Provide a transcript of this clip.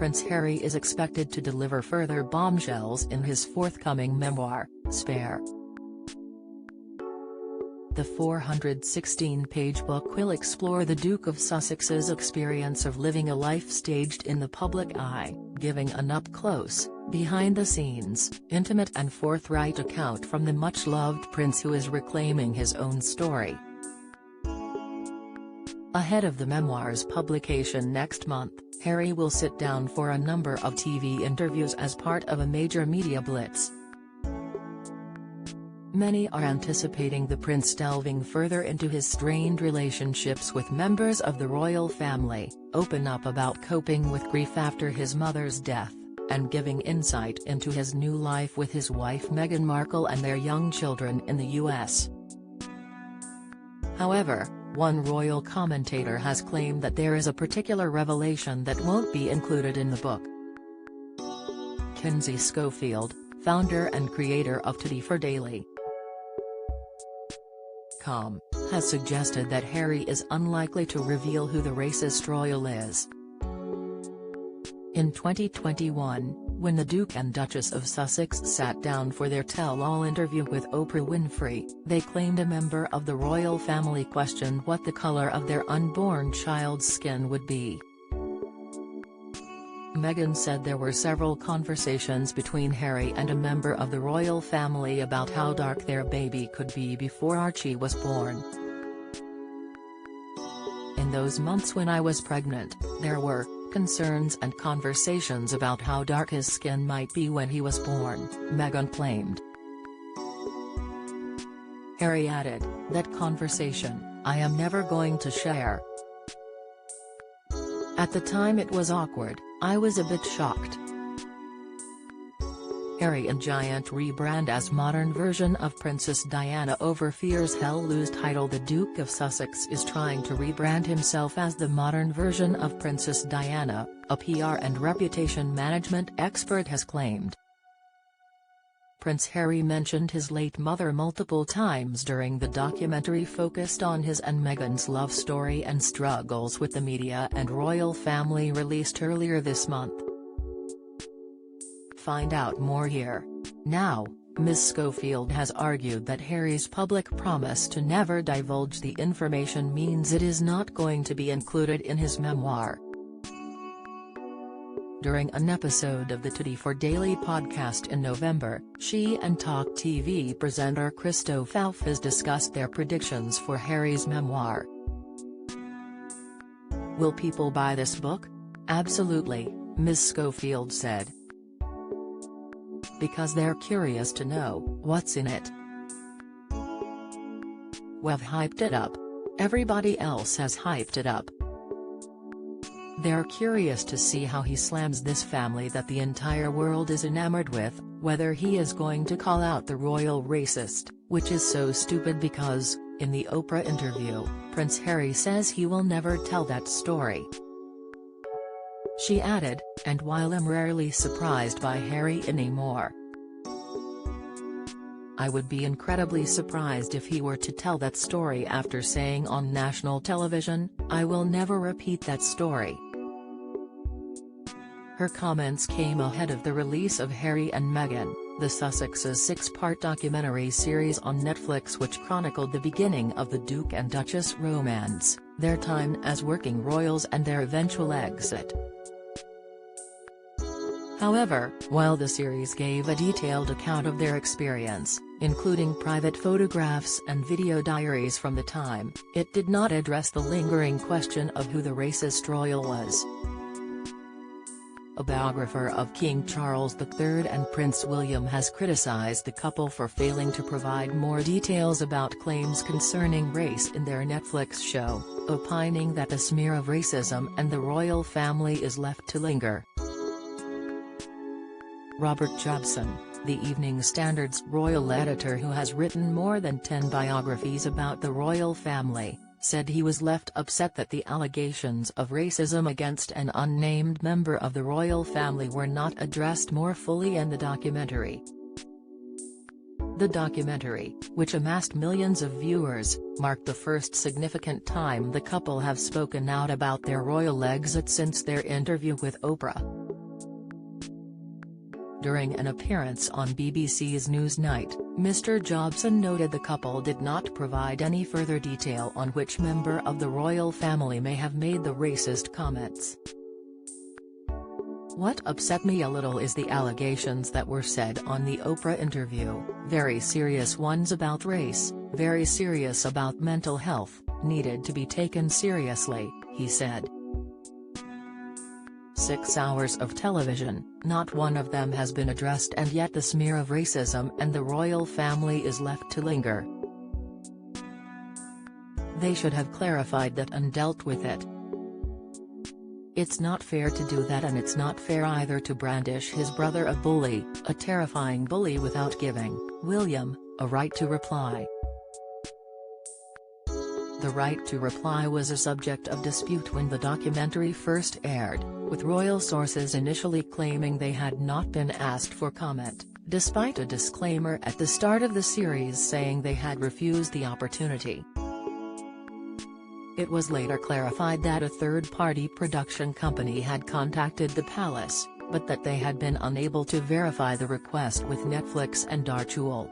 Prince Harry is expected to deliver further bombshells in his forthcoming memoir, Spare. The 416-page book will explore the Duke of Sussex's experience of living a life staged in the public eye, giving an up-close, behind-the-scenes, intimate and forthright account from the much-loved prince who is reclaiming his own story. Ahead of the memoir's publication next month, Harry will sit down for a number of TV interviews as part of a major media blitz. Many are anticipating the prince delving further into his strained relationships with members of the royal family, open up about coping with grief after his mother's death, and giving insight into his new life with his wife Meghan Markle and their young children in the US. However, one royal commentator has claimed that there is a particular revelation that won't be included in the book. Kinsey Schofield, founder and creator of Today for Daily, has suggested that Harry is unlikely to reveal who the racist royal is. In 2021, when the Duke and Duchess of Sussex sat down for their tell-all interview with Oprah Winfrey, they claimed a member of the royal family questioned what the color of their unborn child's skin would be. Meghan said there were several conversations between Harry and a member of the royal family about how dark their baby could be before Archie was born. In those months when I was pregnant, there were concerns and conversations about how dark his skin might be when he was born, Meghan claimed. Harry added, "That conversation, I am never going to share. At the time it was awkward, I was a bit shocked." Harry and giant rebrand as modern version of Princess Diana over fears he'll lose title. The Duke of Sussex is trying to rebrand himself as the modern version of Princess Diana, a PR and reputation management expert has claimed. Prince Harry mentioned his late mother multiple times during the documentary focused on his and Meghan's love story and struggles with the media and royal family released earlier this month. Find out more here. Now, Ms. Schofield has argued that Harry's public promise to never divulge the information means it is not going to be included in his memoir. During an episode of the Today for Daily podcast in November, she and Talk TV presenter Christophe Alphas discussed their predictions for Harry's memoir. Will people buy this book? Absolutely, Ms. Schofield said. Because they're curious to know what's in it. We've hyped it up. Everybody else has hyped it up. They're curious to see how he slams this family that the entire world is enamored with, whether he is going to call out the royal racist, which is so stupid because, in the Oprah interview, Prince Harry says he will never tell that story. She added, "And while I'm rarely surprised by Harry anymore, I would be incredibly surprised if he were to tell that story after saying on national television, 'I will never repeat that story.'" Her comments came ahead of the release of Harry and Meghan, the Sussexes' 6-part documentary series on Netflix which chronicled the beginning of the Duke and Duchess romance, their time as working royals and their eventual exit. However, while the series gave a detailed account of their experience, including private photographs and video diaries from the time, it did not address the lingering question of who the racist royal was. A biographer of King Charles III and Prince William has criticized the couple for failing to provide more details about claims concerning race in their Netflix show, opining that a smear of racism and the royal family is left to linger. Robert Jobson, the Evening Standard's royal editor who has written more than 10 biographies about the royal family, said he was left upset that the allegations of racism against an unnamed member of the royal family were not addressed more fully in the documentary. The documentary, which amassed millions of viewers, marked the first significant time the couple have spoken out about their royal exit since their interview with Oprah. During an appearance on BBC's Newsnight, Mr. Jobson noted the couple did not provide any further detail on which member of the royal family may have made the racist comments. "What upset me a little is the allegations that were said on the Oprah interview, very serious ones about race, very serious about mental health, needed to be taken seriously," he said. 6 hours of television, not one of them has been addressed, and yet the smear of racism and the royal family is left to linger. They should have clarified that and dealt with it. It's not fair to do that, and it's not fair either to brandish his brother a bully, a terrifying bully, without giving William a right to reply. The right to reply was a subject of dispute when the documentary first aired, with royal sources initially claiming they had not been asked for comment, despite a disclaimer at the start of the series saying they had refused the opportunity. It was later clarified that a third-party production company had contacted the palace, but that they had been unable to verify the request with Netflix and Darchul.